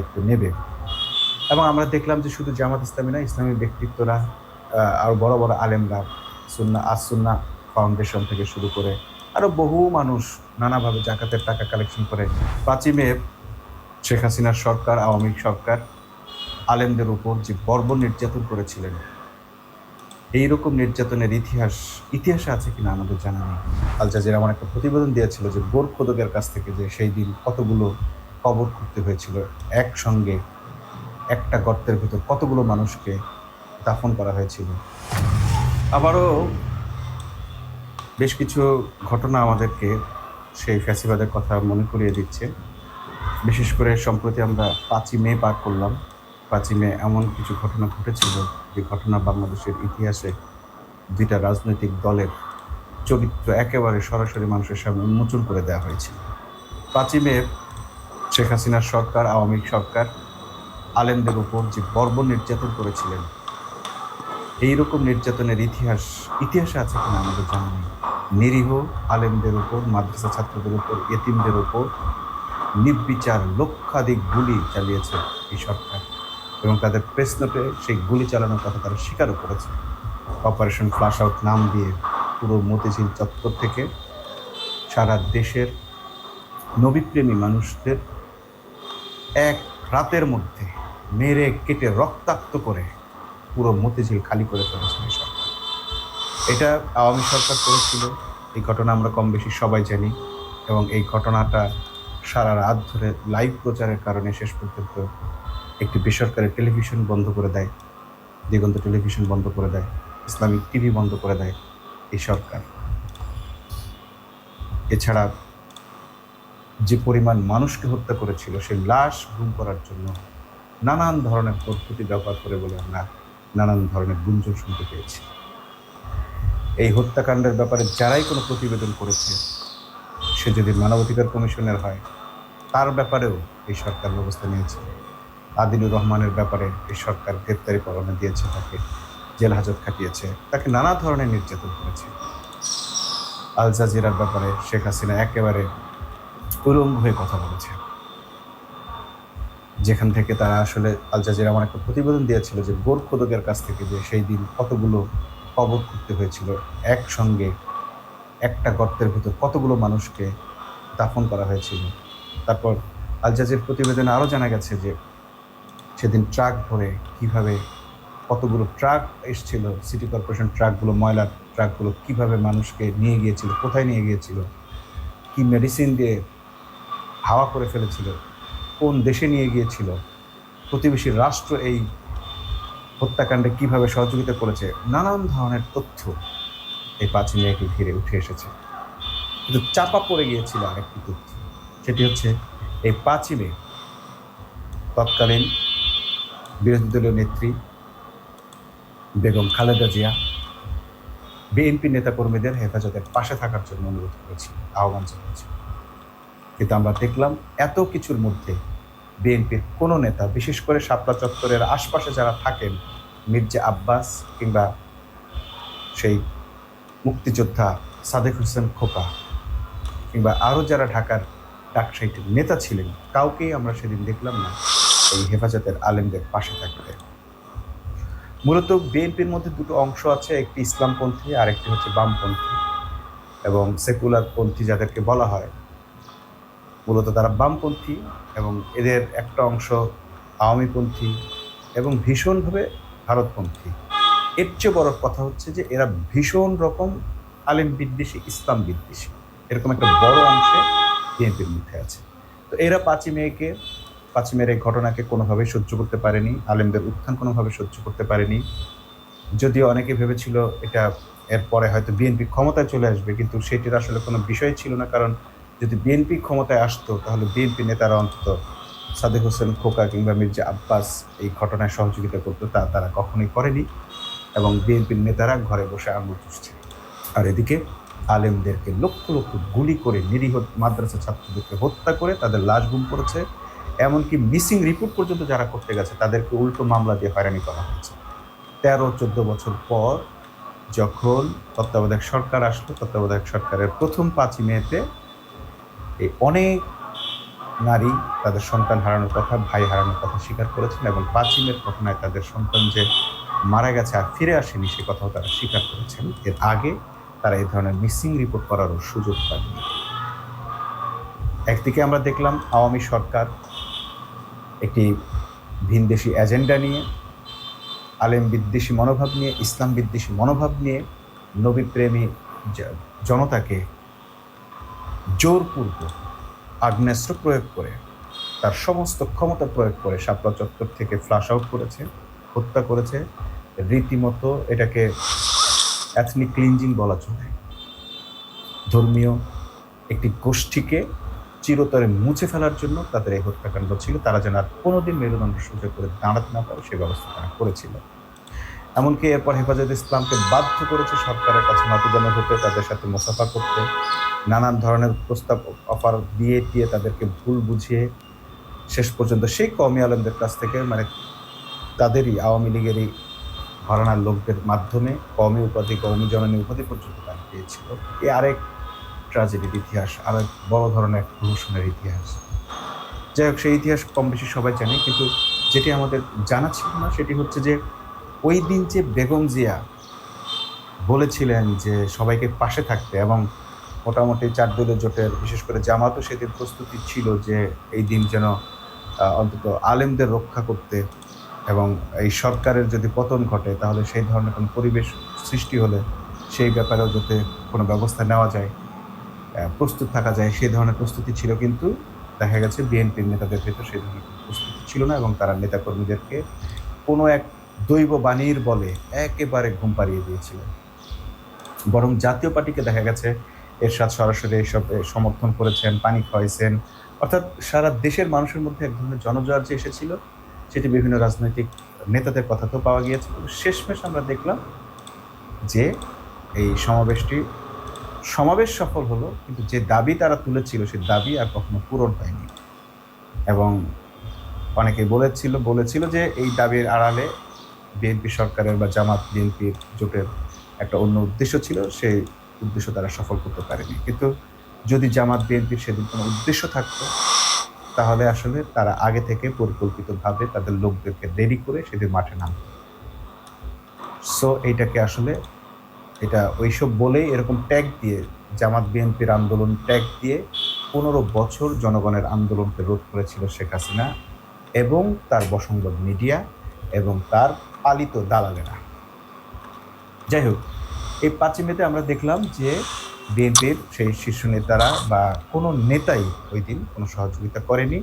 দায়িত্ব নেবে। এবং আমরা দেখলাম যে শুধু জামাত ইসলামী না, ইসলামী ব্যক্তিত্বরা, আরও বড় বড় আলেমরা, সুন্নাহ ফাউন্ডেশন থেকে শুরু করে আরও বহু মানুষ নানাভাবে জাকাতের টাকা কালেকশন করে ৫ই মে শেখ হাসিনার সরকার, আওয়ামী সরকার আলেমদের উপর যে বর্বর নির্যাতন করেছিলেন, এইরকম নির্যাতনের ইতিহাসে আছে কিনা আমাদের জানা নেই। আল জাজিরা এমন একটা প্রতিবেদন দিয়েছিল যে গোরখোদকের কাছ থেকে যে সেই দিন কতগুলো কবর খুঁড়তে হয়েছিল, একসঙ্গে একটা গর্তের ভিতর কতগুলো মানুষকে দাফন করা হয়েছিল। আবারও বেশ কিছু ঘটনা আমাদেরকে সেই ফ্যাসিবাদের কথা মনে করিয়ে দিচ্ছে। বিশেষ করে সম্প্রতি আমরা ৫ই মে পার করলাম। ৫ই মে এমন কিছু ঘটনা ঘটেছিল যে ঘটনা বাংলাদেশের ইতিহাসে দুইটা রাজনৈতিক দলের চরিত্র একেবারে সরাসরি মানুষের সামনে উন্মোচন করে দেওয়া হয়েছিল। ৫ই মে শেখ হাসিনার সরকার, আওয়ামী সরকার আলেমদের উপর যে বর্বর নির্যাতন করেছিলেন, এইরকম নির্যাতনের ইতিহাসে আছে কিনা আমাদের জানা নেই। নিরীহ আলেমদের উপর, মাদ্রাসা ছাত্রদের উপর, এতিমদের উপর নির্বিচার লক্ষাধিক গুলি চালিয়েছে এই সরকার, এবং তাদের প্রেস নোটে সেই গুলি চালানোর কথা তারা স্বীকারও করেছে। অপারেশন ফ্লাশ আউট নাম দিয়ে পুরো মতিঝিল চত্বর থেকে সারা দেশের নবীপ্রেমী মানুষদের এক রাতের মধ্যে মেরে কেটে রক্তাক্ত করে পুরো মতিঝিল খালি করে ফেলেছে এই সরকার। এটা আওয়ামী সরকার করেছিল। এই ঘটনা আমরা কম বেশি সবাই জানি, এবং এই ঘটনাটা সারা রাত ধরে লাইভ প্রচারের কারণে শেষ পর্যন্ত একটি বেসরকারি টেলিভিশন বন্ধ করে দেয়, দিগন্ত টেলিভিশন বন্ধ করে দেয়, ইসলামিক টিভি বন্ধ করে দেয় এই সরকার। এছাড়া যে পরিমাণ মানুষকে হত্যা করেছিল, সেই লাশ গুম করার জন্য নানান ধরনের পদ্ধতি ব্যবহার করে বলে আমরা নানান ধরনের গুঞ্জন শুনতে পেয়েছি। এই হত্যাকাণ্ডের ব্যাপারে যারাই কোনো প্রতিবেদন করেছে, সে যদি মানবাধিকার কমিশনের হয়, তার ব্যাপারেও এই সরকার ব্যবস্থা নিয়েছে। আদিলুর রহমানের ব্যাপারে এই সরকার গ্রেপ্তারি পরোয়ানা দিয়েছে, তাকে জেল হাজত খাটিয়েছে, তাকে নানা ধরনের নির্যাতন করেছে। আল জাজিরার ব্যাপারে শেখ হাসিনা একেবারে উলঙ্গ হয়ে কথা বলেছে, যেখান থেকে তারা আসলে আল জাজিরা এমন একটা প্রতিবেদন দিয়েছিল যে গোরখোদকের কাছ থেকে যে সেই দিন কতগুলো কবর খুঁড়তে হয়েছিল, একসঙ্গে একটা গর্তের ভিতর কতগুলো মানুষকে দাফন করা হয়েছিল। তারপর আল জাজির প্রতিবেদনে আরও জানা গেছে যে সেদিন ট্রাক ভরে কীভাবে কতগুলো ট্রাক এসছিল, সিটি কর্পোরেশন ট্রাকগুলো, ময়লার ট্রাকগুলো কীভাবে মানুষকে নিয়ে গিয়েছিল, কোথায় নিয়ে গিয়েছিল, কি মেডিসিন দিয়ে হাওয়া করে ফেলেছিল, কোন দেশে নিয়ে গিয়েছিল, প্রতিবেশী রাষ্ট্র এই হত্যাকাণ্ডে কীভাবে সহযোগিতা করেছে, নানান ধরনের তথ্য এই ৫ই মেকে ঘিরে উঠে এসেছে। কিন্তু চাপা পড়ে গিয়েছিল আরেকটি তথ্য, সেটি হচ্ছে এই ৫ই মে তৎকালীন বিরোধী দলীয় নেত্রী বেগম খালেদা জিয়া বিএনপি নেতাকর্মীদের হেফাজতের পাশে থাকার জন্য অনুরোধ করেছিল, আহ্বান জানিয়েছিল। কিন্তু আমরা দেখলাম এত কিছুর মধ্যে বিএনপির কোনো নেতা, বিশেষ করে শাপলা চত্বরের আশপাশে যারা থাকেন, মির্জা আব্বাস কিংবা সেই মুক্তিযোদ্ধা সাদেক হোসেন খোকা কিংবা আরও যারা ঢাকার ডাকসাইটের নেতা ছিলেন, কাউকেই আমরা সেদিন দেখলাম না এই হেফাজতের আলেমদের পাশে থাকতে। মূলত বিএনপির মধ্যে দুটো অংশ আছে, একটি ইসলামপন্থী আর একটি হচ্ছে বামপন্থী এবং সেকুলারপন্থী যাদেরকে বলা হয়। মূলত তারা বামপন্থী, এবং এদের একটা অংশ আওয়ামীপন্থী এবং ভীষণভাবে ভারতপন্থী। এর চেয়ে বড় কথা হচ্ছে যে এরা ভীষণ রকম আলেম বিদ্বেষী, ইসলাম বিদ্বেষী, এরকম একটা বড় অংশে বিএনপির মধ্যে আছে। তো এরা ৫ই মের এই ঘটনাকে কোনোভাবেই সহ্য করতে পারেনি, আলেমদের উত্থান কোনোভাবে সহ্য করতে পারেনি। যদিও অনেকে ভেবেছিল এটা এরপরে হয়তো বিএনপি ক্ষমতায় চলে আসবে, কিন্তু সেটির আসলে কোনো বিষয় ছিল না। কারণ যদি বিএনপি ক্ষমতায় আসতো, তাহলে বিএনপি নেতারা অন্তত সাদেক হোসেন খোকা কিংবা মির্জা আব্বাস এই ঘটনায় সহযোগিতা করতো, তারা কখনোই করেনি, এবং বিএনপির নেতারা ঘরে বসে আঙুল চুষছে। আর এদিকে আলেমদেরকে লক্ষ লক্ষ গুলি করে, নিরীহ মাদ্রাসা ছাত্রদেরকে হত্যা করে তাদের লাশ গুম করেছে। এমনকি মিসিং রিপোর্ট পর্যন্ত যারা করতে গেছে তাদেরকে উল্টো মামলা দিয়ে হয়রানি করা হয়েছে। 13-14 বছর পর যখন তত্ত্বাবধায়ক সরকার আসলো, তত্ত্বাবধায়ক সরকারের প্রথম ৫ই মেতে এই অনেক নারী তাদের সন্তান হারানোর কথা, ভাই হারানোর কথা স্বীকার করেছেন, এবং 5ই মের ঘটনায় তাদের সন্তান যে মারা গেছে আর ফিরে আসেনি সে কথাও তারা স্বীকার করেছেন। এর আগে তারা এই ধরনের মিসিং রিপোর্ট করারও সুযোগ পায়নি। একদিকে আমরা দেখলাম আওয়ামী সরকার একটি ভিনদেশি এজেন্ডা নিয়ে, আলেম বিদ্বেষী মনোভাব নিয়ে, ইসলাম বিদ্বেষী মনোভাব নিয়ে নবীপ্রেমী জনতাকে জোরপূর্বক আগ্নেয়াস্ত্র প্রয়োগ করে, তার সমস্ত ক্ষমতা প্রয়োগ করে শাপলা চত্বর থেকে ফ্লাশ আউট করেছে, হত্যা করেছে। রীতিমতো এটাকে এথনিক ক্লিনজিং বলা চলে। ধর্মীয় একটি গোষ্ঠীকে চিরতরে মুছে ফেলার জন্য তাদের এই হত্যাকাণ্ড ছিল। তারা যেন আর কোনোদিন মেরুদণ্ড সোজা করে দাঁড়াতে না পারে সে ব্যবস্থা তারা করেছিল। এমনকি এরপর হেফাজতে ইসলামকে বাধ্য করেছে সরকারের কাছে নতজানু হতে, তাদের সাথে মোসাফা করতে, নানান ধরনের প্রস্তাব অফার দিয়ে তাদেরকে ভুল বুঝিয়ে শেষ পর্যন্ত সেই কওমি আলেমদের কাছ থেকে, মানে তাদেরই আওয়ামী লীগেরই ঘরানার লোকদের মাধ্যমে কওমি উপাধি, কওমি জননী উপাধি পর্যন্ত তারা পেয়েছিল। এ আরেক ট্র্যাজেডির ইতিহাস, আরেক বড় ধরনের প্রহসনের ইতিহাস। যাই হোক, সেই ইতিহাস কম বেশি সবাই জানি, কিন্তু যেটি আমাদের জানা ছিল না সেটি হচ্ছে যে ওই দিন যে বেগম জিয়া বলেছিলেন যে সবাইকে পাশে থাকতে, এবং মোটামুটি 4 দলীয় জোটের বিশেষ করে জামাতও সেদিন প্রস্তুতি ছিল যে এই দিন যেন অন্তত আলেমদের রক্ষা করতে, এবং এই সরকারের যদি পতন ঘটে তাহলে সেই ধরনের কোনো পরিবেশ সৃষ্টি হলে সেই ব্যাপারেও যাতে কোনো ব্যবস্থা নেওয়া যায়, প্রস্তুত থাকা যায়, সেই ধরনের প্রস্তুতি ছিল। কিন্তু দেখা গেছে বিএনপির নেতাদের ভেতর সেই ধরনের প্রস্তুতি ছিল না, এবং তারা নেতাকর্মীদেরকে কোনো এক দৈব বাণীর বলে একেবারে ঘুম পাড়িয়ে দিয়েছিল। বরং জাতীয় পার্টিকে দেখা গেছে এরশাদ সরাসরি এইসব সমর্থন করেছেন, পানি খাওয়াইছেন। অর্থাৎ সারা দেশের মানুষের মধ্যে এক ধরনের জনজোয়ার যে এসেছিল সেটি বিভিন্ন রাজনৈতিক নেতাদের কথাতেও পাওয়া গিয়েছে। শেষমেশ আমরা দেখলাম যে এই সমাবেশ সফল হলো, কিন্তু যে দাবি তারা তুলেছিল সেই দাবি আর কখনো পূরণ হয়নি। এবং অনেকে বলেছিল যে এই দাবির আড়ালে বিএনপি সরকারের বা জামাত বিএনপির জোটের একটা অন্য উদ্দেশ্য ছিল, সেই উদ্দেশ্য তারা সফল করতে পারেনি। কিন্তু যদি জামাত বিএনপির সেদিন কোনো উদ্দেশ্য থাকতো তাহলে আসলে তারা আগে থেকে পরিকল্পিতভাবে তাদের লোকদেরকে দেরি করে সেদিন মাঠে নামত। সো এইটাকে আসলে এটা ওইসব বলেই এরকম ট্যাগ দিয়ে জামাত বিএনপির আন্দোলন ট্যাগ দিয়ে 15 বছর জনগণের আন্দোলনকে রোধ করেছিল শেখ হাসিনা এবং তার বসংবদ মিডিয়া এবং তার পালিত দালালেরা। যাই হোক, এই 5ই মেতে আমরা দেখলাম যে বিএনপির সেই শীর্ষ নেতারা বা কোনো নেতাই ওই দিন কোনো সহযোগিতা করেনি।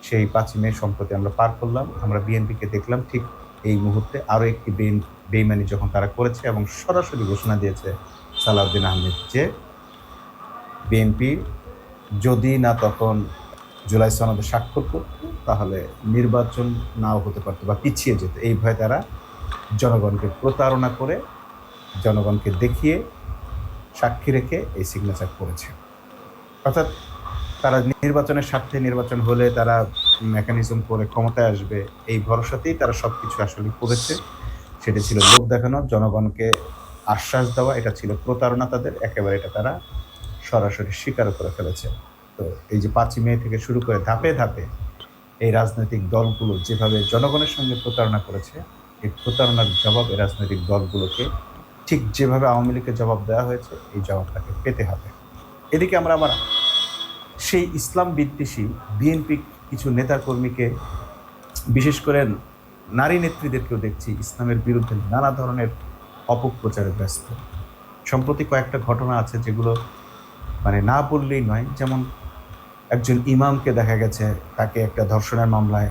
সেই 5ই মে সম্প্রতি আমরা পার করলাম, আমরা বিএনপিকে দেখলাম ঠিক এই মুহূর্তে আরও একটি বেইমানি যখন তারা করেছে এবং সরাসরি ঘোষণা দিয়েছে সালাউদ্দিন আহমেদ যে বিএনপি যদি না তখন জুলাই সনদে স্বাক্ষর করত তাহলে নির্বাচন নাও হতে পারত বা পিছিয়ে যেত। এই ভয়ে তারা জনগণকে প্রতারণা করে, জনগণকে দেখিয়ে, সাক্ষী রেখে এই সিগনেচার করেছে। অর্থাৎ তারা নির্বাচনের স্বার্থে, নির্বাচন হলে তারা মেকানিজম করে ক্ষমতায় আসবে এই ভরসাতেই তারা সব কিছু আসলে করেছে। সেটা ছিল লোক দেখানো, জনগণকে আশ্বাস দেওয়া, এটা ছিল প্রতারণা তাদের, একেবারে এটা তারা সরাসরি স্বীকার করে ফেলেছে। তো এই যে 5ই মে থেকে শুরু করে ধাপে ধাপে এই রাজনৈতিক দলগুলো যেভাবে জনগণের সঙ্গে প্রতারণা করেছে, এই প্রতারণার জবাব এই রাজনৈতিক দলগুলোকে ঠিক যেভাবে আওয়ামী লীগকে জবাব দেওয়া হয়েছে এই জবাবটাকে পেতে হবে। এদিকে আমরা আবার সেই ইসলাম বিদ্বেষী বিএনপি কিছু নেতাকর্মীকে, বিশেষ করে নারী নেত্রীদেরকেও দেখছি ইসলামের বিরুদ্ধে নানা ধরনের অপপ্রচারে ব্যস্ত। সম্প্রতি কয়েকটা ঘটনা আছে যেগুলো মানে না বললেই নয়। যেমন একজন ইমামকে দেখা গেছে তাকে একটা ধর্ষণের মামলায়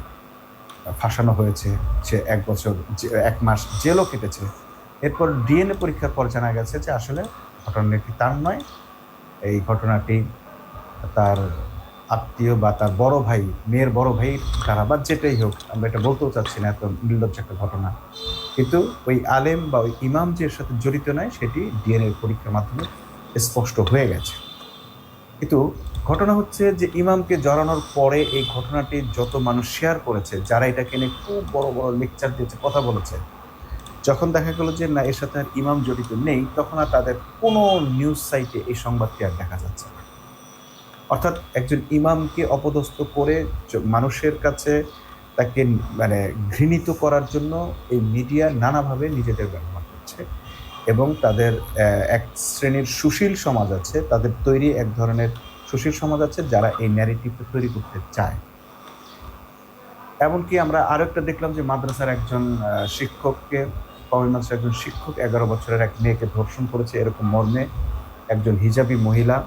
ফাঁসানো হয়েছে, সে 1 মাস জেলও কেটেছে। এরপর ডিএনএ পরীক্ষার পর জানা গেছে যে আসলে ঘটনাটি তার নয়, এই ঘটনাটি তার আত্মীয় বা তার বড় ভাই, মেয়ের বড় ভাই দ্বারা, বা যেটাই হোক, আমরা এটা বলতেও চাচ্ছি না, এত নির্লজ্জ একটা ঘটনা। কিন্তু ওই আলেম বা ওই ইমাম যে এর সাথে জড়িত নয় সেটি ডিএনএ পরীক্ষার মাধ্যমে স্পষ্ট হয়ে গেছে। কিন্তু ঘটনা হচ্ছে যে ইমামকে জড়ানোর পরে এই ঘটনাটি যত মানুষ শেয়ার করেছে, যারা এটাকে নিয়ে খুব বড় বড় লেকচার দিয়েছে, কথা বলেছে, যখন দেখা গেল যে না এর সাথে আর ইমাম জড়িত নেই, তখন আর তাদের কোনো নিউজ সাইটে এই সংবাদটি আর দেখা যাচ্ছে না। অর্থাৎ একজন ইমামকে অপদস্থ করে মানুষের কাছে তাকে মানে ঘৃণিত করার জন্য এই মিডিয়া নানাভাবে নিজেদের ব্যবহার করছে। এবং তাদের এক শ্রেণীর সুশীল সমাজ আছে, তাদের তৈরি এক ধরনের সুশীল সমাজ আছে যারা এই ন্যারেটিভটা তৈরি করতে চায়। এমনকি আমরা আরো একটা দেখলাম যে মাদ্রাসার একজন শিক্ষককে, কওমি মাদ্রাসার একজন শিক্ষক 11 বছরের এক মেয়েকে ধর্ষণ করেছে, এরকম মর্মে একজন হিজাবি মহিলা,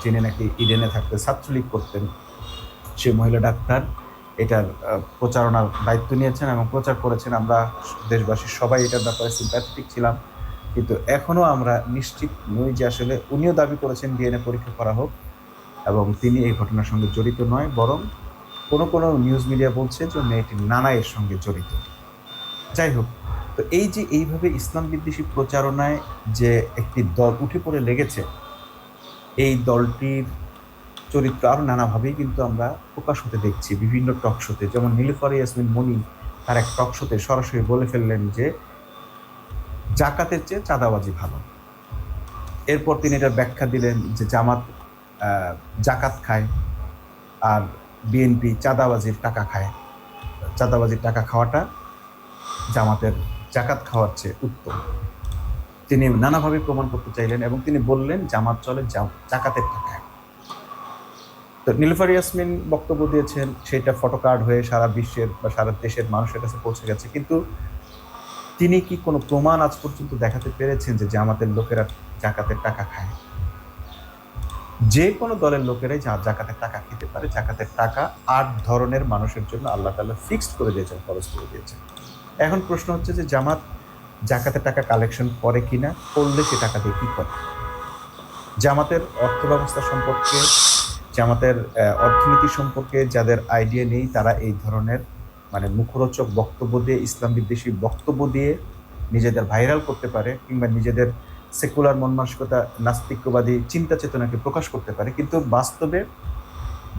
যিনি নাকি ইডেনে থাকতে ছাত্রলীগ করতেন, সে মহিলা ডাক্তার এটার প্রচারণার দায়িত্ব নিয়েছেন এবং প্রচার করেছেন। আমরা দেশবাসী সবাই এটার ব্যাপারে সিম্প্যাথেটিক ছিলাম, কিন্তু এখনো আমরা নিশ্চিত নই যে আসলে উনিও দাবি করেছেন ডিএনএ পরীক্ষা করা হোক এবং তিনি এই ঘটনার সঙ্গে জড়িত নয়, বরং কোনো কোনো নিউজ মিডিয়া বলছে যে মেয়েটির নানা এর সঙ্গে জড়িত। যাই হোক, তো এই যে এইভাবে ইসলাম বিদ্বেষী প্রচারণায় যে একটি দল উঠে পড়ে লেগেছে, এই দলটির চরিত্র আরও নানাভাবেই কিন্তু আমরা প্রকাশ হতে দেখছি বিভিন্ন টক শোতে। যেমন নীলুফার ইয়াসমিন মনি তার এক টক শোতে সরাসরি বলে ফেললেন যে জাকাতের চেয়ে চাঁদাবাজি ভালো। এরপর তিনি এটার ব্যাখ্যা দিলেন যে জামাত জাকাত খায় আর বিএনপি চাঁদাবাজির টাকা খায়, চাঁদাবাজির টাকা খাওয়াটা জামাতের জাকাত খাওয়ার চেয়ে উত্তম। তিনি নানাভাবে প্রমাণ করতে চাইলেন এবং তিনি বললেন জামাত চলে জাকাতের টাকায়। তো নীলুফার ইয়াসমিন বক্তব্য দিয়েছেন, সেটা ফটোকার্ড হয়ে সারা বিশ্বের বা সারা দেশের মানুষের কাছে পৌঁছে গেছে, কিন্তু তিনি কি কোনো প্রমাণ আজ পর্যন্ত দেখাতে পেরেছেন যে জামাতের লোকেরা জাকাতের টাকা খায়? যে কোনো দলের লোকেরাই জাকাতের টাকা খেতে পারে। জাকাতের টাকা 8 ধরনের মানুষের জন্য আল্লাহ তাআলা ফিক্সড করে দিয়েছেন, খরচ করে দিয়েছেন। এখন প্রশ্ন হচ্ছে যে জামাত জাকাতের টাকা কালেকশন করে কিনা, করলে সে টাকা দিয়ে কি করে? জামাতের অর্থ ব্যবস্থা সম্পর্কে, জামাতের অর্থনীতি সম্পর্কে যাদের আইডিয়া নেই, তারা এই ধরনের মানে মুখরোচক বক্তব্য দিয়ে, ইসলাম বিদ্বেষী বক্তব্য দিয়ে নিজেদের ভাইরাল করতে পারে, কিংবা নিজেদের সেকুলার মন মানসিকতা, নাস্তিকবাদী চিন্তা চেতনাকে প্রকাশ করতে পারে। কিন্তু বাস্তবে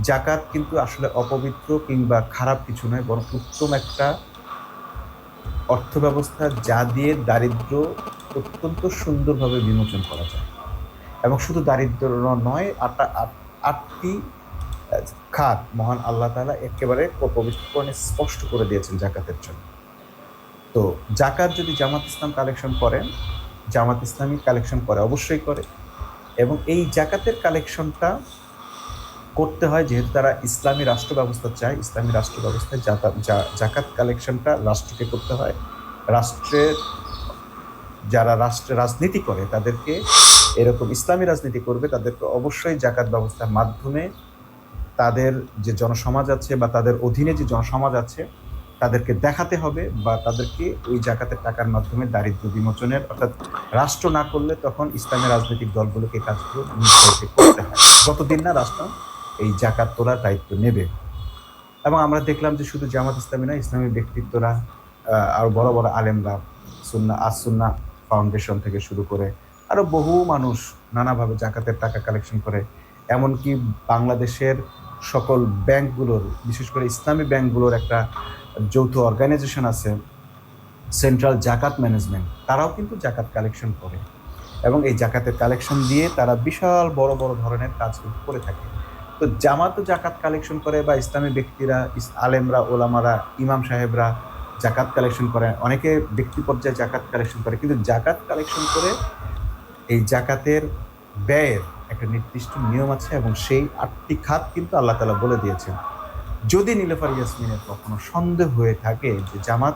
জাকাত কিন্তু আসলে অপবিত্র কিংবা খারাপ কিছু নয়, বরং উত্তম একটা অর্থ ব্যবস্থা, যা দিয়ে দারিদ্র অত্যন্ত সুন্দরভাবে বিমোচন করা যায়। এবং শুধু দারিদ্র নয়, 8টি খাত মহান আল্লাহ তাআলা একেবারে পবিত্র কোরআনে স্পষ্ট করে দিয়েছেন জাকাতের জন্য। তো জাকাত যদি জামাত ইসলাম কালেকশন করেন, জামাত ইসলামী কালেকশন করে, অবশ্যই করে। এবং এই জাকাতের কালেকশনটা করতে হয় যেহেতু তারা ইসলামী রাষ্ট্র ব্যবস্থা চায়। ইসলামী রাষ্ট্র ব্যবস্থায় জাকাত কালেকশনটা রাষ্ট্রকে করতে হয়। রাষ্ট্রের যারা রাষ্ট্রে রাজনীতি করে তাদেরকে, এরকম ইসলামী রাজনীতি করবে, তাদেরকে অবশ্যই জাকাত ব্যবস্থার মাধ্যমে তাদের যে জনসমাজ আছে বা তাদের অধীনে যে জনসমাজ আছে তাদেরকে দেখাতে হবে, বা তাদেরকে ওই জাকাতের টাকার মাধ্যমে দারিদ্র্য বিমোচনের, অর্থাৎ রাষ্ট্র না করলে তখন ইসলামী রাজনৈতিক দলগুলোকে কাজগুলো নিজেদেরকে করতে হয়, যতদিন না রাষ্ট্র এই জাকাত তোলার দায়িত্ব নেবে। এবং আমরা দেখলাম যে শুধু জামাত ইসলামী নয়, ইসলামী ব্যক্তিত্বরা, আরো বড় বড় আলেমরা, সুন্নাহ ফাউন্ডেশন থেকে শুরু করে আরো বহু মানুষ নানাভাবে জাকাতের টাকা কালেকশন করে। এমনকি বাংলাদেশের সকল ব্যাংকগুলোর, বিশেষ করে ইসলামী ব্যাংকগুলোর একটা যৌথ অর্গানাইজেশন আছে, সেন্ট্রাল জাকাত ম্যানেজমেন্ট, তারাও কিন্তু জাকাত কালেকশন করে এবং এই জাকাতের কালেকশন দিয়ে তারা বিশাল বড় বড় ধরনের কাজ করে থাকে। তো জামাতও জাকাত কালেকশন করে, বা ইসলামী ব্যক্তিরা, আলেমরা, ওলামারা, ইমাম সাহেবরা জাকাত কালেকশন করে, অনেকে ব্যক্তি পর্যায়ে জাকাত কালেকশন করে। কিন্তু জাকাত কালেকশন করে এই জাকাতের ব্যয়ের একটা নির্দিষ্ট নিয়ম আছে এবং সেই 8টি খাত কিন্তু আল্লাহ তাআলা বলে দিয়েছেন। যদি নীলুফার ইয়াসমিনের কখনো সন্দেহ হয়ে থাকে যে জামাত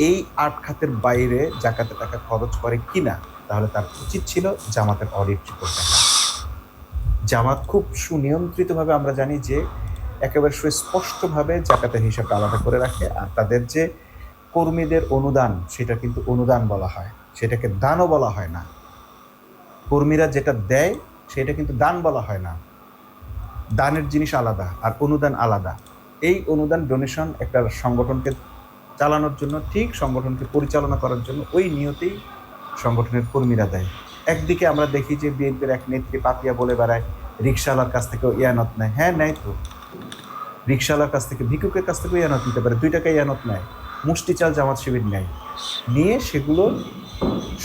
এই 8 খাতের বাইরে জাকাতের টাকা খরচ করে কিনা, তাহলে তার উচিত ছিল জামাতের অডিট রিপোর্ট দেখা। জামাত খুব সুনিয়ন্ত্রিতভাবে, আমরা জানি যে একেবারে সুস্পষ্টভাবে জাকাতের হিসাবটা আলাদা করে রাখে। আর তাদের যে কর্মীদের অনুদান, সেটা কিন্তু অনুদান বলা হয়, সেটাকে দানও বলা হয় না। কর্মীরা যেটা দেয় সেটা কিন্তু দান বলা হয় না। দানের জিনিস আলাদা আর অনুদান আলাদা। এই অনুদান, ডোনেশন একটা সংগঠনকে চালানোর জন্য, ঠিক সংগঠনকে পরিচালনা করার জন্য ওই নিয়তেই সংগঠনের কর্মীরা দেয়। একদিকে আমরা দেখি যে বিএনপির এক নেত্রী পাপিয়া বলে বেড়ায় রিকশাওয়ালার কাছ থেকেও ইয়ানত নেয়। হ্যাঁ, নেয় তো। রিকশাওয়ালার কাছ থেকে, ভিক্ষুকের কাছ থেকেও ইয়ানত নিতে পারে, 2 টাকা ইয়ানত নেয়। মুষ্টি চাল জামাত শিবির নেয়, নিয়ে সেগুলো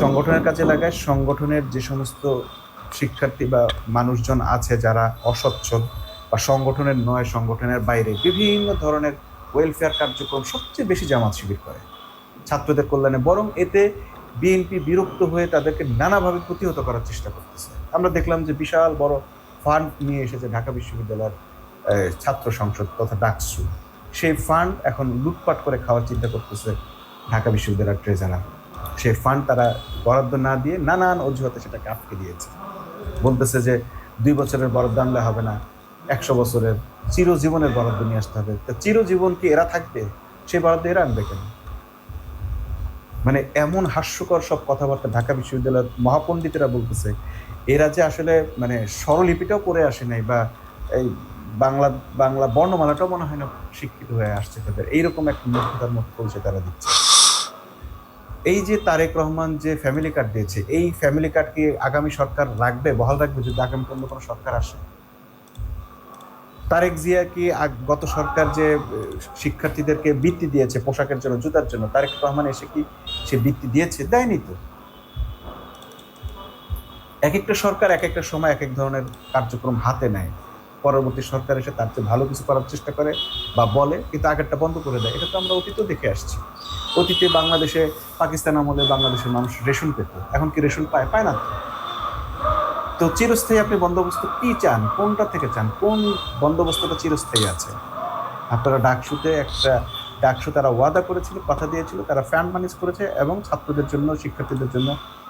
সংগঠনের কাজে লাগায়। সংগঠনের যে সমস্ত শিক্ষার্থী বা মানুষজন আছে যারা অসচ্ছল বা সংগঠনের নয়, সংগঠনের বাইরে বিভিন্ন ধরনের ওয়েলফেয়ার কার্যক্রম সবচেয়ে বেশি জামাত শিবির করে ছাত্রদের কল্যাণে, বরং এতে বিএনপি বিরক্ত হয়ে তাদেরকে নানাভাবে প্রতিহত করার চেষ্টা করতেছে। আমরা দেখলাম যে বিশাল বড় ফান্ড নিয়ে এসেছে ঢাকা বিশ্ববিদ্যালয়ের ছাত্র সংসদ তথা ডাকসু। সেই ফান্ড এখন লুটপাট করে খাওয়ার চিন্তা করতেছে ঢাকা বিশ্ববিদ্যালয়ের ট্রেজারার। সেই ফান্ড তারা বরাদ্দ না দিয়ে নানান অজুহাতে সেটাকে আটকে দিয়েছে, বলতেছে যে 2 বছরের বরাদ্দ আনলে হবে না, 100 বছরের চিরজীবনের বরাদ্দ নিয়ে আসতে হবে। তা চিরজীবন কি এরা থাকবে? সেই বরাদ্দ এরা আনবে কেন? মানে এমন হাস্যকর সব কথাবার্তা ঢাকা বিশ্ববিদ্যালয়ের মহাপণ্ডিতেরা বলতেছে। এরা যে আসলে মানে স্বরলিপিটাও পড়ে আসে নাই, বা এই বাংলা বাংলা বর্ণমালাটাও মনে হয় না শিক্ষিত হয়ে আসছে তাদের, এইরকম একটা মূর্খতার মধ্যে পরিচয় তারা দিচ্ছে। এই যে তারেক রহমান যে ফ্যামিলি কার্ড দিয়েছে, এই ফ্যামিলি কার্ড কি আগামী সরকার রাখবে, বহাল রাখবে যদি আগামী অন্য কোনো সরকার আসে? তারেক জিয়া কি গত সরকার যে শিক্ষার্থীদেরকে বৃত্তি দিয়েছে পোশাকের জন্য, জুতার জন্য, তারেক রহমান এসে কি সে বৃত্তি দিয়েছে? দেয়নি তো। এক একটা সরকার এক একটা সময় এক এক ধরনের কার্যক্রম হাতে নেয়, পরবর্তী সরকার এসে তার চেয়ে ভালো কিছু করার চেষ্টা করে বা বলে, কিন্তু আগেরটা বন্ধ করে দেয়। এটা তো আমরা অতীতেও দেখে আসছি। অতীতে বাংলাদেশে পাকিস্তান আমলে বাংলাদেশের মানুষ রেশন পেত, এখন কি রেশন পায়? পায় না তো। তো চিরস্থায়ী আপনি বন্দোবস্ত কি চান? কোনটা থেকে চান? কোন বন্দোবস্তটা চিরস্থায়ী আছে? আপনারা ডাকসু তারা ওয়াদা করেছিল, কথা দিয়েছিল, তারা ফান্ড ম্যানেজ করেছে এবং ছাত্রদের জন্য, শিক্ষার্থীদের জন্য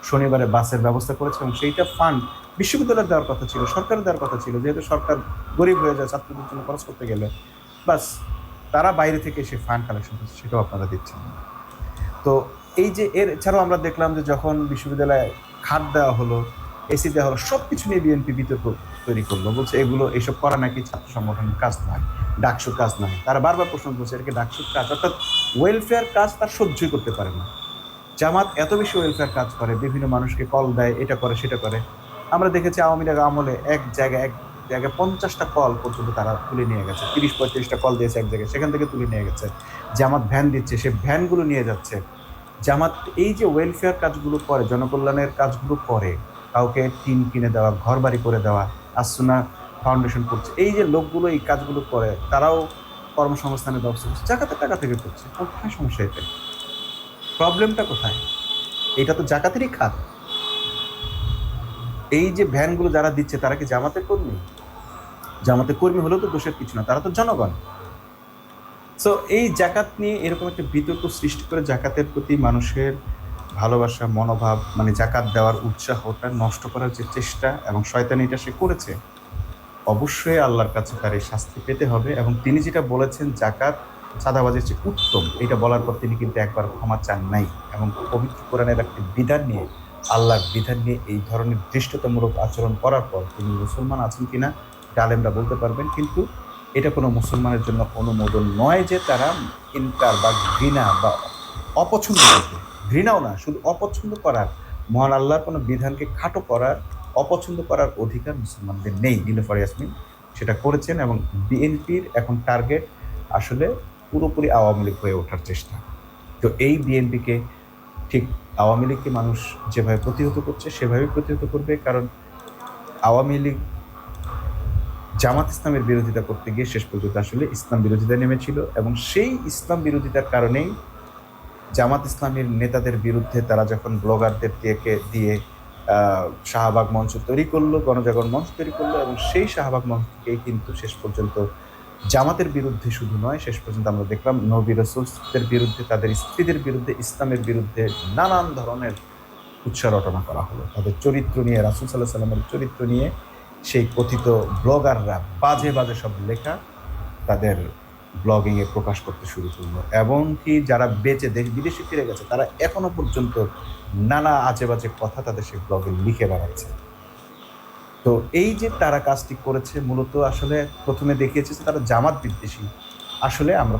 শনিবারে বাসের ব্যবস্থা করেছে, এবং সেইটা ফান্ড বিশ্ববিদ্যালয়ের দেওয়ার কথা ছিল, সরকারের দেওয়ার কথা ছিল। যেহেতু সরকার গরিব হয়ে যায় ছাত্রদের জন্য খরচ করতে গেলে, বাস তারা বাইরে থেকে এসে ফান্ড কালেকশন করছে, সেটাও আপনারা দিচ্ছেন। তো এই যে এর এছাড়াও আমরা দেখলাম যে যখন বিশ্ববিদ্যালয়ে খাট দেওয়া হলো, এসি দেওয়া হলো, সবকিছু নিয়ে বিএনপি বিতর্ক তৈরি করলো, বলছে এগুলো এইসব করা নাকি ছাত্র সংগঠনের কাজ নয়, ডাকসুর কাজ নয়। তারা বারবার প্রশ্ন করছে এটাকে ডাকসুর কাজ, অর্থাৎ ওয়েলফেয়ার কাজ তার সহ্যই করতে পারে না। জামাত এত বেশি ওয়েলফেয়ার কাজ করে, বিভিন্ন মানুষকে কল দেয়, এটা করে সেটা করে। আমরা দেখেছি আওয়ামী লীগ আমলে এক জায়গায় 50টা কল পর্যন্ত তারা তুলে নিয়ে গেছে, 30-35টা কল দিয়েছে এক জায়গায়, সেখান থেকে তুলে নিয়ে গেছে। জামাত ভ্যান দিচ্ছে, সে ভ্যানগুলো নিয়ে যাচ্ছে। জামাত এই যে ওয়েলফেয়ার কাজগুলো করে, জনকল্যাণের কাজগুলো করে, কাউকে টিন কিনে দেওয়া, ঘর বাড়ি করে দেওয়া, আসুনা ফাউন্ডেশন করছে, এই যে লোকগুলো এই কাজগুলো করে, তারাও কর্মসংস্থানের ব্যবস্থা করছে, জাকাতের টাকা থেকে করছে। কোথায় সমস্যা? এতে প্রবলেমটা কোথায়? এটা তো জাকাতেরই খাত। এই যে ভ্যানগুলো যারা দিচ্ছে তারা কি জামাতের কর্মী? জামাতের কর্মী হলেও তো দোষের কিছু না, তারা তো জনগণ। সো এই জাকাত নিয়ে এরকম একটা বিতর্ক সৃষ্টি করে জাকাতের প্রতি মানুষের ভালোবাসা, মনোভাব, মানে জাকাত দেওয়ার উৎসাহটা নষ্ট করার যে চেষ্টা এবং শয়তানিটা সে করেছে, অবশ্যই আল্লাহর কাছে তার এই শাস্তি পেতে হবে। এবং তিনি যেটা বলেছেন জাকাত চাঁদাবাজির চেয়ে উত্তম, এটা বলার পর তিনি কিন্তু একবার ক্ষমা চান নাই, এবং পবিত্র কোরআনের একটি বিধান নিয়ে, আল্লাহর বিধান নিয়ে এই ধরনের দৃষ্টতামূলক আচরণ করার পর তিনি মুসলমান আছেন কিনা আলেমরা বলতে পারবেন, কিন্তু এটা কোনো মুসলমানের জন্য অনুমোদন নয় যে তারা ইনকার বা ঘৃণা বা অপছন্দ করবে। ঘৃণাও না, শুধু অপছন্দ করার, মহান আল্লাহর কোনো বিধানকে খাটো করার, অপছন্দ করার অধিকার মুসলমানদের নেই। নীলুফার ইয়াসমিন সেটা করেছেন, এবং বিএনপির এখন টার্গেট আসলে পুরোপুরি আওয়ামী লীগ হয়ে ওঠার চেষ্টা। তো এই বিএনপিকে ঠিক আওয়ামী লীগকে মানুষ যেভাবে প্রতিহত করছে সেভাবেই প্রতিহত করবে, কারণ আওয়ামী লীগ জামাত ইসলামের বিরোধিতা করতে গিয়ে শেষ পর্যন্ত আসলে ইসলাম বিরোধিতা নেমেছিল, এবং সেই ইসলাম বিরোধিতার কারণেই জামাত ইসলামের নেতাদের বিরুদ্ধে তারা যখন ব্লগারদের দিয়ে শাহবাগ মঞ্চ তৈরি করলো, গণজাগরণ মঞ্চ তৈরি করলো, এবং সেই শাহবাগ মঞ্চ থেকেই কিন্তু শেষ পর্যন্ত জামাতের বিরুদ্ধে শুধু নয়, শেষ পর্যন্ত আমরা দেখলাম নবী রাসূলদের বিরুদ্ধে, তাদের স্ত্রীদের বিরুদ্ধে, ইসলামের বিরুদ্ধে নানান ধরনের উৎসাহ রটনা করা হলো। তাদের চরিত্র নিয়ে, রাসূল সাল্লাল্লাহু আলাইহি ওয়াসাল্লামের চরিত্র নিয়ে সেই কথিত ব্লগাররা বাজে বাজে সব লেখা তাদের ব্লগিংয়ে প্রকাশ করতে শুরু করলো, এবং কি যারা বেঁচে দেশ বিদেশে ফিরে গেছে তারা এখনো পর্যন্ত নানা আজে বাজে কথা তাদের সেই ব্লগে লিখে বেড়াচ্ছে। তো এই যে তারা কাজটি করেছে, মূলত আসলে প্রথমে দেখিয়েছে যে তারা জামাত বিদ্বেষী, আসলে আমরা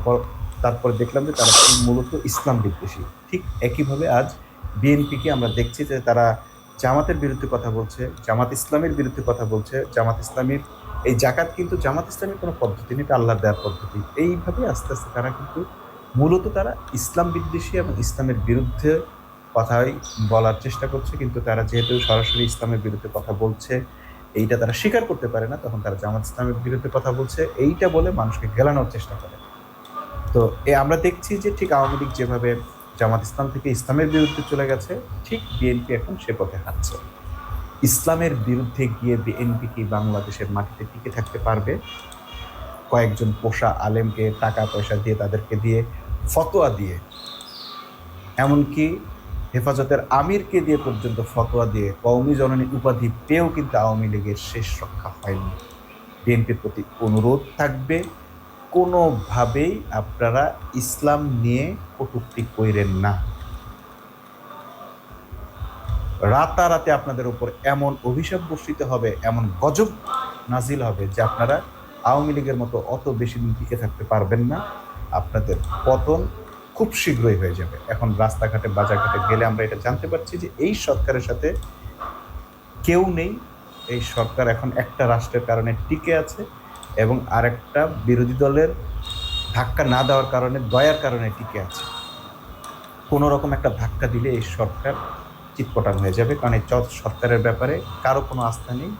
তারপরে দেখলাম যে তারা মূলত ইসলাম বিদ্বেষী। ঠিক একইভাবে আজ বিএনপিকে আমরা দেখছি যে তারা জামাতের বিরুদ্ধে কথা বলছে, জামাত ইসলামের বিরুদ্ধে কথা বলছে। জামাত ইসলামীর এই জাকাত কিন্তু জামাত ইসলামের কোনো পদ্ধতি নেই, এটা আল্লাহর দেওয়ার পদ্ধতি। এইভাবে আস্তে আস্তে তারা কিন্তু মূলত তারা ইসলাম বিদ্বেষী এবং ইসলামের বিরুদ্ধে কথাই বলার চেষ্টা করছে, কিন্তু তারা যেহেতু সরাসরি ইসলামের বিরুদ্ধে কথা বলছে, এইটা তারা স্বীকার করতে পারে না, তখন তারা জামাত ইসলামের বিরুদ্ধে কথা বলছে, এইটা বলে মানুষকে গেলানোর চেষ্টা করে। তো আমরা দেখছি যে ঠিক আওয়ামী লীগ যেভাবে জামাত ইসলাম থেকে ইসলামের বিরুদ্ধে চলে গেছে, ঠিক বিএনপি এখন সে পথে হাঁটছে। ইসলামের বিরুদ্ধে গিয়ে বিএনপি কি বাংলাদেশের মাটিতে টিকে থাকতে পারবে? কয়েকজন পোষা আলেমকে টাকা পয়সা দিয়ে, তাদেরকে দিয়ে ফতোয়া দিয়ে, এমনকি হেফাজতের আমিরকে দিয়ে পর্যন্ত ফতোয়া দিয়ে কওমি জননী উপাধি পেয়েও কিন্তু আওয়ামী লীগের শেষ রক্ষা হয়নি। বিএনপির প্রতি অনুরোধ থাকবে, কোনোভাবেই আপনারা ইসলাম নিয়ে কটূক্তি কইরেন না। রাতারাতি আপনাদের উপর এমন অভিশাপ বর্ষিত হবে, এমন গজব নাজিল হবে যে আপনারা আওয়ামী লীগের মতো অত বেশি দিন টিকে থাকতে পারবেন না। আপনাদের পতন খুব শীঘ্রই হয়ে যাবে। এখন রাস্তাঘাটে বাজারঘাটে গেলে আমরা এটা জানতে পারছি যে এই সরকারের সাথে কেউ নেই। এই সরকার এখন একটা রাষ্ট্রের কারণে টিকে আছে এবং আরেকটা বিরোধী দলের ধাক্কা না দেওয়ার কারণে, দয়ার কারণে টিকে আছে। কোনো রকম একটা ধাক্কা দিলে এই সরকার চিৎপটাং হয়ে যাবে, কারণ এই সরকারের ব্যাপারে কারো কোনো আস্থা নেই,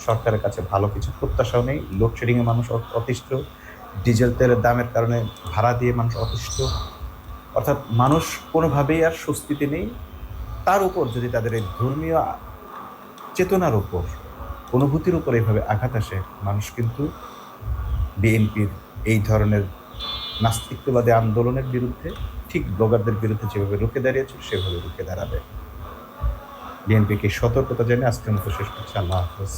সরকারের কাছে ভালো কিছু প্রত্যাশাও নেই। লোডশেডিংয়ে মানুষ অতিষ্ঠ, ডিজেল তেলের দামের কারণে ভাড়া দিয়ে মানুষ অতিষ্ঠ, অর্থাৎ মানুষ কোনোভাবেই আর স্বস্তিতে নেই। তার উপর যদি তাদের এই ধর্মীয় চেতনার উপর, অনুভূতির উপর এইভাবে আঘাত আসে, মানুষ কিন্তু বিএনপির এই ধরনের নাস্তিকতাবাদী আন্দোলনের বিরুদ্ধে, ঠিক ব্লগারদের বিরুদ্ধে যেভাবে রুখে দাঁড়িয়েছে সেভাবে রুখে দাঁড়াবে। বিএনপিকে সতর্কতা জানিয়ে আজকের মতো শেষ করছি। আল্লাহ হাফেজ।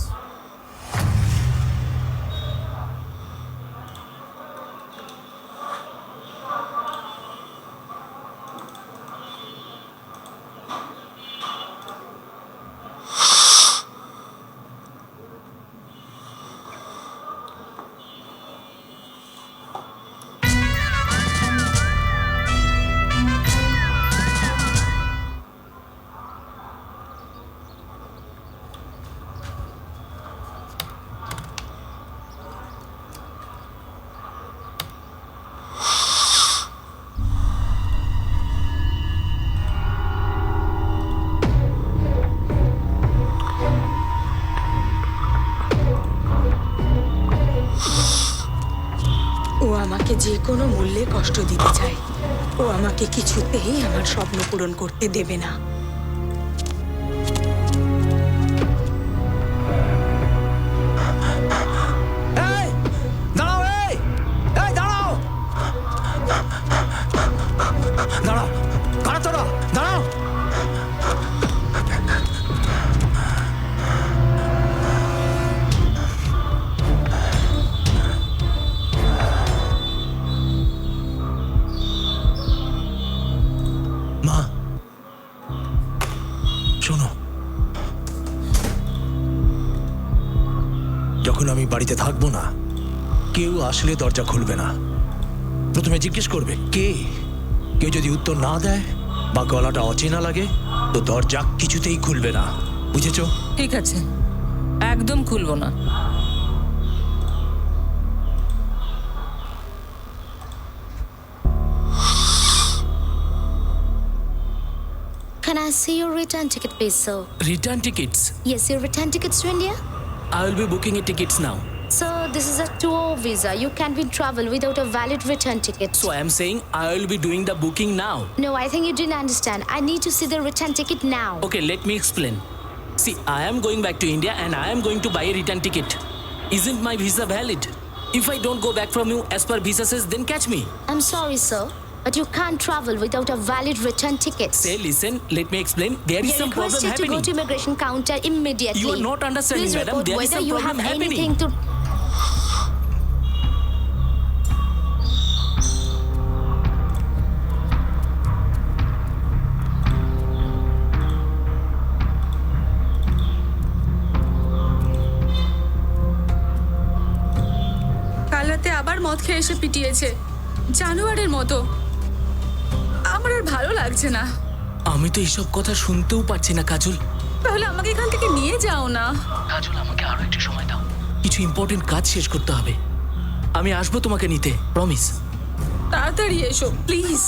ও আমাকে যে কোনো মূল্যে কষ্ট দিতে চায়। ও আমাকে কিছুতেই আমার স্বপ্ন পূরণ করতে দেবে না। মা, শোনো, যখন আমি বাড়িতে থাকবো না, কেউ আসলে দরজা খুলবে না। প্রথমে জিজ্ঞেস করবে কে। কেউ যদি উত্তর না দেয় বা গলাটা অচেনা লাগে, তো দরজা কিছুতেই খুলবে না। বুঝেছো? ঠিক আছে, একদম খুলবো না। Can I see your return ticket, please, sir? Return tickets. Yes, your return tickets to India? I will be booking a tickets now. Sir, this is a tour visa. You can't be in travel without a valid return ticket. So I am saying I will be doing the booking now. No, I think you didn't understand. I need to see the return ticket now. Okay, let me explain. See, I am going back to India and I am going to buy a return ticket. Isn't my visa valid? If I don't go back from you as per visa says, then catch me. I'm sorry, sir, but you can't travel without a valid return ticket. Say, listen, let me explain. There is You're some problem requested to go happening. to immigration counter immediately. You are not understanding, Please madam. report There is whether some you problem have happening. anything to... কাল রাতে আবার মদ খেয়ে এসে পিটিয়েছে, জানোয়ারের মতো। আমার আর ভালো লাগছে না। আমি তো এইসব কথা শুনতেও পাচ্ছি না, কাজল। তাহলে আমাকে এখান থেকে নিয়ে যাও না। কাজল, আমাকে আরো একটু সময় দাও। কিছু ইম্পর্টেন্ট কাজ শেষ করতে হবে। আমি আসবো তোমাকে নিতে, প্রমিস। তাড়াতাড়ি এসো প্লিজ।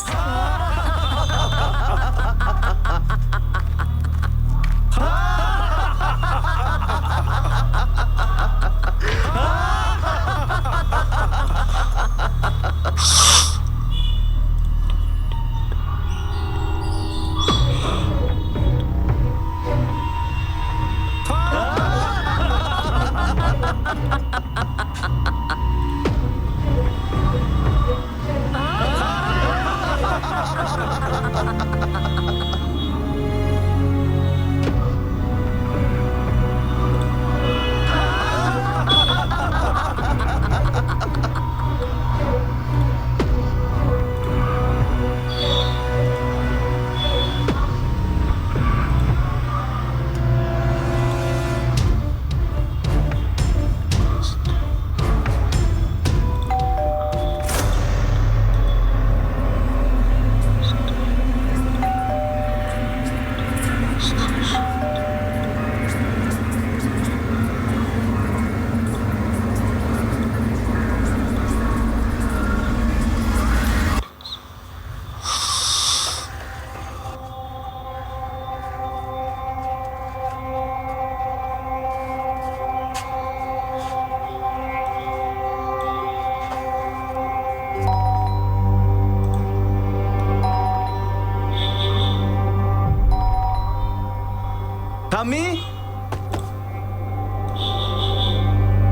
ঠাম্মি,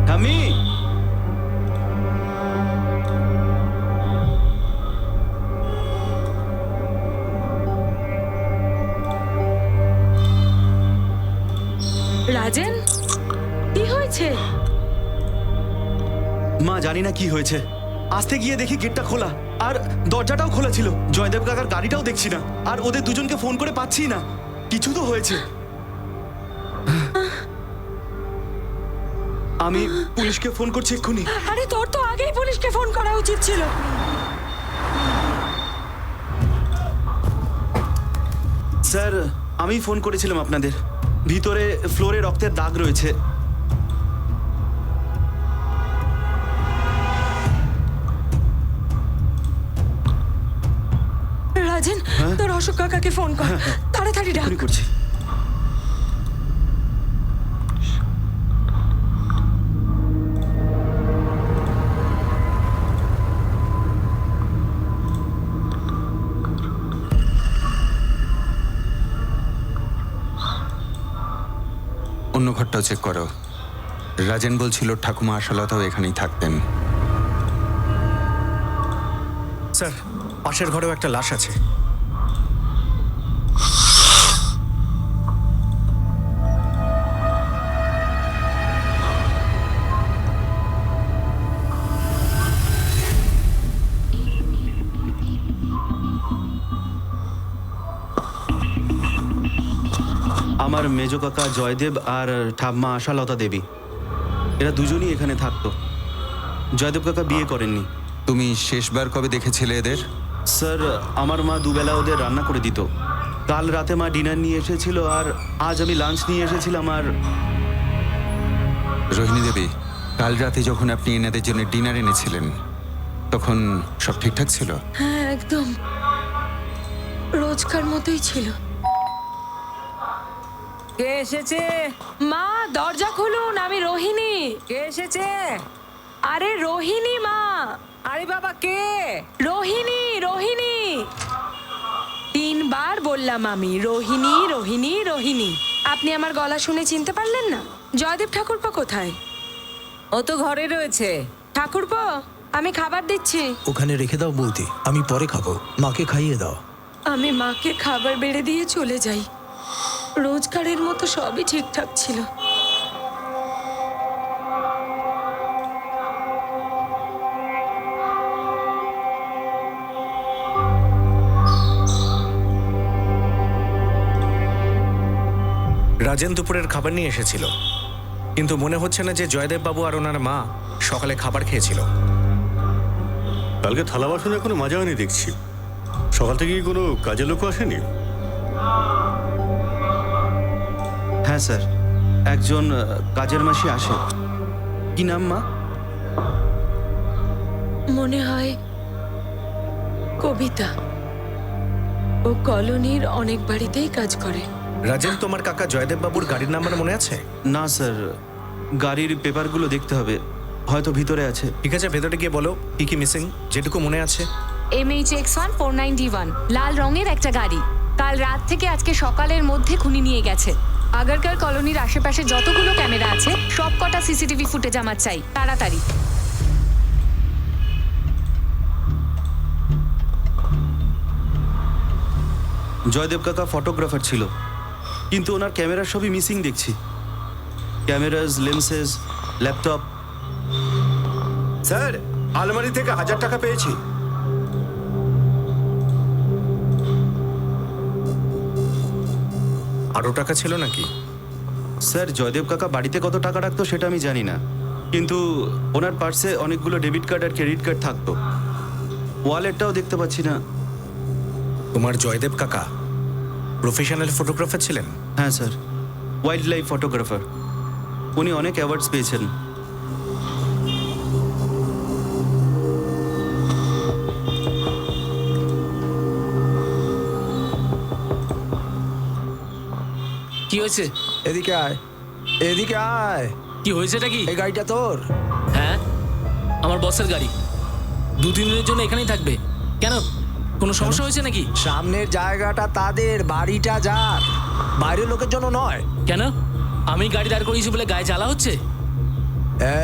ঠাম্মি, রাজেন, কি হয়েছে? মা জানি না কি হয়েছে। আসতে গিয়ে দেখি গেটটা খোলা আর দরজাটাও খোলা ছিল। জয়দেব কাকার গাড়িটাও দেখছি না, আর ওদের দুজনকে ফোন করে পাচ্ছি না। কিছু তো হয়েছে। আমি পুলিশকে ফোন করছি এক্ষুনি। আরে তোর তো আগেই পুলিশকে ফোন করা উচিত ছিল। স্যার, আমি ফোন করেছিলাম আপনাদের। ভিতরে ফ্লোরে রক্তের দাগ রয়েছে। রাজেন, তোর অশোক কাকাকে ফোন কর, তাড়াতাড়ি ডাক। এক্ষুনি করছি। অন্য ঘরটাও চেক করো। রাজেন বলছিল ঠাকুমা আশালতাও এখানেই থাকতেন। স্যার, পাশের ঘরেও একটা লাশ আছে। আমার মেজ কাকা জয়দেব আর ঠাম্মা আশালতা দেবী, এরা দুজনই এখানে থাকতো। জয়দেব কাকা বিয়ে করেননি। তুমি শেষবার কবে দেখেছিলে এদের? স্যার, আমার মা দুবেলা ওদের রান্না করে দিত। কাল রাতে মা ডিনার নিয়ে এসেছিল, আর আজ আমি লাঞ্চ নিয়ে এসেছিলাম। আর রোহিণী দেবী, কাল রাতে যখন আপনি এনাদের জন্য ডিনার এনেছিলেন তখন সব ঠিকঠাক ছিল? হ্যাঁ, একদম রোজকার মতোই ছিল। কে এসেছে? মা, দরজা খুলুন, আমি রোহিণী। কে এসেছে? আরে রোহিণী মা। আরে বাবা, কে? রোহিণী, রোহিণী। 3 বার বললাম আমি, রোহিণী, রোহিণী, রোহিণী। আপনি আমার গলা শুনে চিনতে পারলেন না? জয়দেব ঠাকুরপো কোথায়? ও তো ঘরে রয়েছে। ঠাকুরপো, আমি খাবার দিচ্ছি। ওখানে রেখে দাও বৌদি, আমি পরে খাবো। মাকে খাইয়ে দাও। আমি মাকে খাবার বেড়ে দিয়ে চলে যাই। রোজগারের মতো সবই ঠিকঠাক ছিল। রাজেন দুপুরের খাবার নিয়ে এসেছিল, কিন্তু মনে হচ্ছে না যে জয়দেব বাবু আর ওনার মা সকালে খাবার খেয়েছিল। কালকে থালা বাসনে কোনো মাজা হয়নি দেখছি। সকাল থেকে কি কোনো কাজের লোক আসেনি? হ্যাঁ স্যার, একজন কাজের মাসি আসে। কি নাম মা? মনে হয় কবিতা। ও কলোনির অনেক বাড়িতেই কাজ করে। রাজেন, তোমার কাকা জয়দেব বাবুর গাড়ির নাম্বার মনে আছে? না স্যার, গাড়ির পেপারগুলো দেখতে হবে, হয়তো ভিতরে আছে। ঠিক আছে, ভেতরে গিয়ে বলো কি কি মিসিং, যেটুকু মনে আছে। MHX1 491 লাল রঙের একটা গাড়ি কাল রাত থেকে আজকে সকালের মধ্যে খুনি নিয়ে গেছে। আগারকার কলোনির আশেপাশে যতগুলো ক্যামেরা আছে সব কটা সিসিটিভি ফুটেজ আমার চাই, তাড়াতাড়ি। জয়দেব কাকা ফটোগ্রাফার ছিল, কিন্তু ওনার ক্যামেরা সবই মিসিং দেখছি। Cameras, lenses, laptop. স্যার, আলমারি থেকে 1000 টাকা পেয়েছি। আরও টাকা ছিল নাকি? স্যার, জয়দেব কাকা বাড়িতে কত টাকা রাখতো সেটা আমি জানি না, কিন্তু ওনার পার্সে অনেকগুলো ডেবিট কার্ড আর ক্রেডিট কার্ড থাকতো। ওয়ালেটটাও দেখতে পাচ্ছি না। তোমার জয়দেব কাকা প্রফেশনাল ফটোগ্রাফার ছিলেন? হ্যাঁ স্যার, ওয়াইল্ড লাইফ ফটোগ্রাফার। উনি অনেক অ্যাওয়ার্ডস পেয়েছেন। কি হয়েছে? এদিকে আয়, এদিকে আয়। কি হয়েছেটা কি? এই গাড়িটা তোর? হ্যাঁ, আমার বসের গাড়ি। 2-3 দিনের জন্য এখানেই থাকবে। কেন, কোনো সমস্যা হয়েছে নাকি? সামনের জায়গাটা তাদের, বাড়িটা যার, বাইরের লোকের জন্য নয়। কেন, আমি গাড়ি দাঁড় করিয়েছি বলে গায়ে জ্বালা হচ্ছে?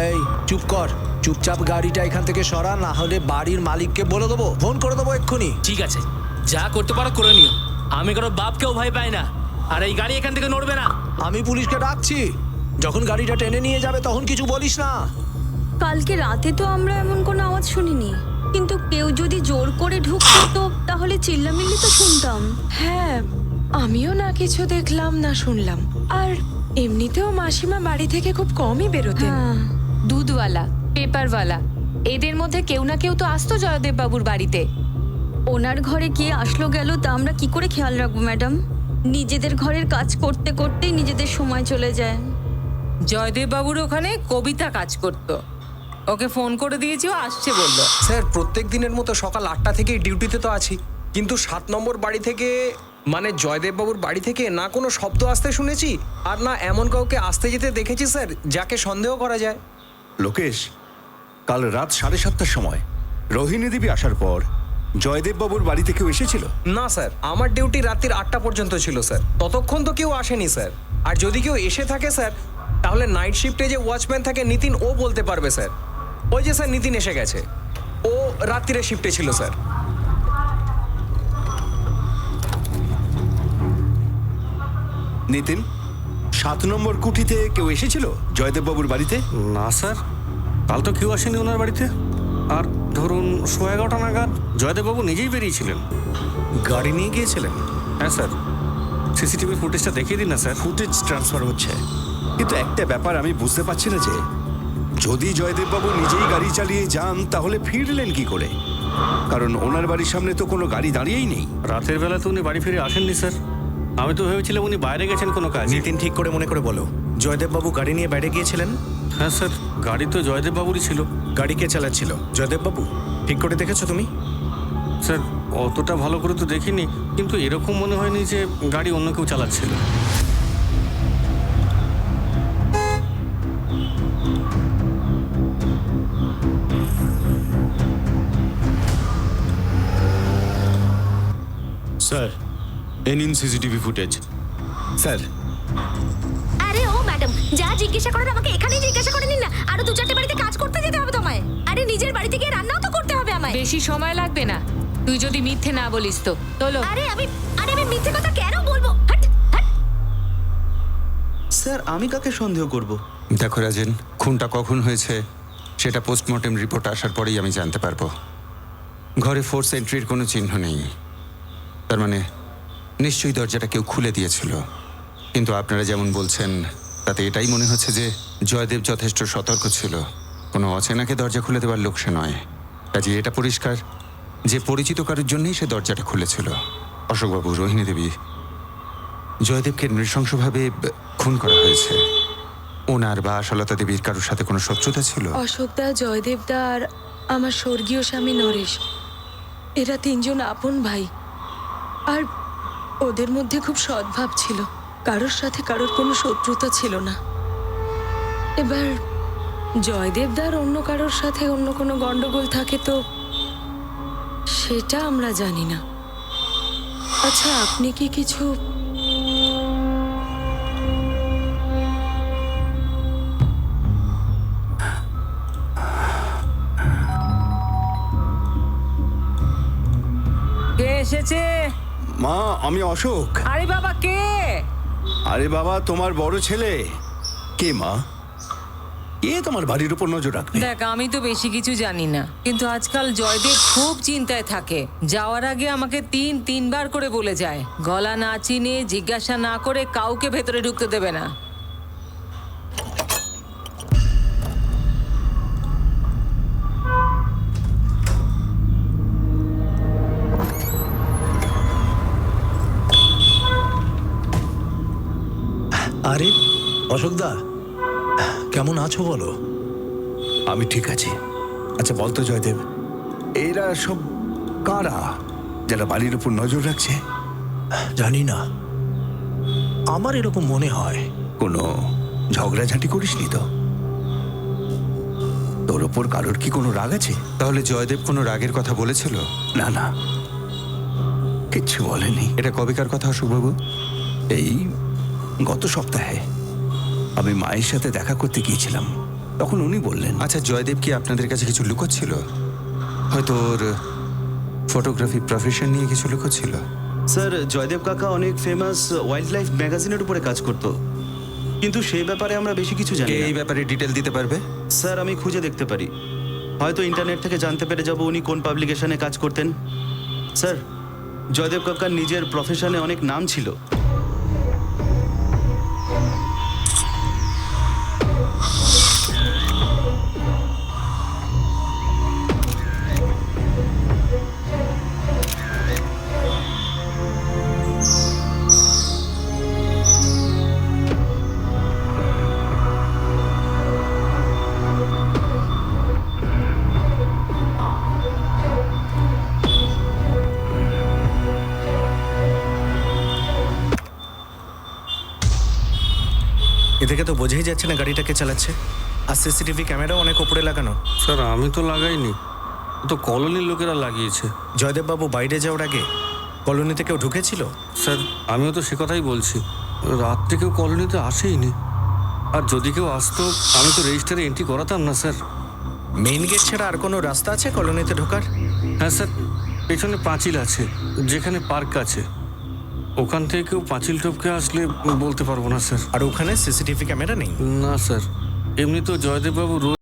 এই চুপ কর, চুপচাপ গাড়িটা এখান থেকে সরা, না হলে বাড়ির মালিককে বলে দেবো, ফোন করে দেবো এক্ষুনি। ঠিক আছে, যা করতে পারো করে নিও। আমি কারো বাপকেও ভয় পাই না, আর এই গাড়ি এখান থেকে নড়বে না। আমি পুলিশকে ডাকছি, যখন গাড়িটা টেনে নিয়ে যাবে তখন কিছু বলিস না। কালকে রাতে তো আমরা এমন কোনো আওয়াজ শুনিনি, কিন্তু কেউ যদি জোর করে ঢুকতো তাহলে চিল্লামিল্লি তো শুনতাম। হ্যাঁ, আমিও না কিছু দেখলাম না শুনলাম। আর এমনিতেও মাসিমা বাড়ি থেকে খুব কমই বেরোতেন। হ্যাঁ। দুধওয়ালা, পেপারওয়ালা, এদের মধ্যে কেউ না কেউ তো আসতো জয়দেব বাবুর বাড়িতে। ওনার ঘরে কে আসলো গেল তা আমরা কি করে খেয়াল রাখবো ম্যাডাম? নিজেদের ঘরের কাজ করতে করতেই নিজেদের সময় চলে যায়। জয়দেব বাবুর ওখানে কবিতা কাজ করতো, ওকে ফোন করে দিয়েছি, ও আসছে বললো। স্যার, প্রত্যেক দিনের মতো সকাল 8টা থেকেই ডিউটিতে তো আছি, কিন্তু 7 নম্বর বাড়ি থেকে, মানে জয়দেব বাবুর বাড়ি থেকে না কোনো শব্দ আসতে শুনেছি, আর না এমন কাউকে আসতে যেতে দেখেছি স্যার যাকে সন্দেহ করা যায়। লোকেশ, কাল রাত 7:30টার সময় রোহিণী দেবী আসার পর জয়দেব বাবুর বাড়িতে কেউ এসেছিল? না স্যার, আমার ডিউটি রাত্রির 8টা পর্যন্ত ছিল স্যার, ততক্ষণ তো কেউ আসেনি স্যার। আর যদি কেউ এসে থাকে স্যার, তাহলে নাইট শিফটে যে ওয়াচম্যান থাকে নিতিন, ও বলতে পারবে স্যার। ওই যে স্যার নিতিন এসে গেছে, ও রাত্রিরে শিফটে ছিল স্যার। নিতিন, 7 নম্বর কুঠিতে কেউ এসেছিল জয়দেব বাবুর বাড়িতে? না স্যার, কাল তো কেউ আসেনি ওনার বাড়িতে। আর ধরুন 11:30 নাগাদ জয়দেববাবু নিজেই বেরিয়েছিলেন। গাড়ি নিয়ে গিয়েছিলেন? হ্যাঁ স্যার, সিসিটিভি ফুটেজটা দেখিয়ে দিন না স্যার। ফুটেজ ট্রান্সফার হচ্ছে, কিন্তু একটা ব্যাপার আমি বুঝতে পারছি না যে যদি জয়দেব বাবু নিজেই গাড়ি চালিয়ে যান তাহলে ফিরলেন কি করে? কারণ ওনার বাড়ির সামনে তো কোনো গাড়ি দাঁড়িয়েই নেই। রাতের বেলা তো উনি বাড়ি ফিরে আসেননি স্যার, আমি তো ভেবেছিলাম উনি বাইরে গেছেন কোনো কাজ। নিতিন, ঠিক করে মনে করে বলো, জয়দেব বাবু গাড়ি নিয়ে বাইরে গিয়েছিলেন? হ্যাঁ স্যার, গাড়ি তো জয়দেব বাবুরই ছিল। গাড়ি কে চালাচ্ছিল? জয়দেব বাবু? ঠিক করে দেখেছো তুমি? স্যার, অতটা ভালো করে তো দেখিনি, কিন্তু এরকম মনে হয়নি যে গাড়ি অন্য কেউ চালাচ্ছিল। স্যার, এ নিন সিসিটিভি ফুটেজ। স্যার, আরে ও ম্যাডাম, যা জিজ্ঞাসা করার আমাকে এখানেই জিজ্ঞাসা করে নিন না। আরো 2-4টে বাড়িতে কাজ করতে যেতে হবে তোমায়। আরে নিজের বাড়িতে গিয়ে রান্নাও তো করতে হবে আমায়। বেশি সময় লাগবে না, তুই যদি মিথ্যে না বলিস তো। চলো। আরে আমি মিথ্যে কথা কেন বলবো? হাট হাট। স্যার, আমি কাকে সন্দেহ করব? দেখো রাজেন, খুনটা কখন হয়েছে সেটা পোস্টমর্টেম রিপোর্ট আসার পরেই আমি জানতে পারবো। ঘরে ফোর্স এন্ট্রির কোনো চিহ্ন নেই, তার মানে নিশ্চয়ই দরজাটা কেউ খুলে দিয়েছিল। কিন্তু আপনারা যেমন বলছেন তাতে এটাই মনে হচ্ছে যে জয়দেব যথেষ্ট সতর্ক ছিল, কোনো অচেনাকে দরজা খুলে দেওয়ার লোক সে নয়। কাজে এটা পরিষ্কার যে পরিচিত কারোর জন্যই সে দরজাটা খুলেছিল। অশোকবাবু, রোহিণী দেবী, জয়দেবকে নৃশংসভাবে খুন করা হয়েছে। ওনার বা আশালতা দেবীর কারোর সাথে কোনো শত্রুতা ছিল? অশোকদা, জয়দেবদা আর আমার স্বর্গীয় স্বামী নরেশ, এরা 3জন আপন ভাই। আর ওদের মধ্যে খুব সদ্ভাব ছিল, কারোর সাথে কারোর কোনো শত্রুতা ছিল না। এবার জয়দেবদার অন্য কারোর সাথে অন্য কোনো গন্ডগোল থাকে তো সেটা আমরা জানি না। আচ্ছা, আপনি কি কিছু কে এসেছে? মা, আমি অশোক। আরে বাবা, কে? আরে বাবা, তোমার বড় ছেলে। কে মা? কে তোমার বাড়ির উপর নজর রাখবে? দেখ, আমি তো বেশি কিছু জানি না, কিন্তু আজকাল জয়দেব খুব চিন্তায় থাকে। যাওয়ার আগে আমাকে তিনবার করে বলে যায়, গলা না চিনে জিজ্ঞাসা না করে কাউকে ভেতরে ঢুকতে দেবে না। আরে অশোকদা, কেমন আছো বলো? আমি ঠিক আছি। আচ্ছা বলতো জয়দেব, এরা সব কারা যারা বাড়ির উপর নজর রাখছে? জানি না, আমার এরকম মনে হয়। কোনো ঝগড়াঝাটি করিসনি তো? তোর ওপর কারোর কি কোনো রাগ আছে? তাহলে জয়দেব কোনো রাগের কথা বলেছিল? না না, কিচ্ছু বলেনি। এটা কবেকার কথা অশোকবাবু? এই গত সপ্তাহে আমি মায়ের সাথে দেখা করতে গিয়েছিলাম, তখন উনি বললেন। আচ্ছা, জয়দেব কি আপনাদের কাছে কিছু লুকোচ্ছিল? হয়তো ওর ফটোগ্রাফি প্রফেশন নিয়ে কিছু লুকোচ্ছিল? স্যার, জয়দেব কাকা অনেক ফেমাস ওয়াইল্ড লাইফ ম্যাগাজিনের উপরে কাজ করতো, কিন্তু সেই ব্যাপারে আমরা বেশি কিছু জানি কে না। এই ব্যাপারে ডিটেল দিতে পারবে? স্যার, আমি খুঁজে দেখতে পারি, হয়তো ইন্টারনেট থেকে জানতে পেরে যাব উনি কোন পাবলিকেশনে কাজ করতেন। স্যার, জয়দেব কাকার নিজের প্রফেশনে অনেক নাম ছিল। এ থেকে তো বোঝাই যাচ্ছে না গাড়িটাকে চালাচ্ছে। আর সিসিটিভি ক্যামেরাও অনেক ওপরে লাগানো। স্যার, আমি তো লাগাইনি, তো কলোনির লোকেরা লাগিয়েছে। জয়দেববাবু বাইরে যাওয়ার আগে কলোনিতে কেউ ঢুকেছিল? স্যার, আমিও তো সে কথাই বলছি, রাত্রে কেউ কলোনিতে আসেইনি। আর যদি কেউ আসতো, আমি তো রেজিস্টারে এন্ট্রি করাতাম না স্যার। মেইন গেট ছাড়া আর কোনো রাস্তা আছে কলোনিতে ঢোকার? হ্যাঁ স্যার, পেছনে পাঁচিল আছে, যেখানে পার্ক আছে। ওখান থেকে কেউ পাঁচিল টপকে আসলে বলতে পারবো না স্যার। আর ওখানে সিসিটিভি ক্যামেরা নেই? না স্যার, এমনি তো জয়দেববাবু রোজ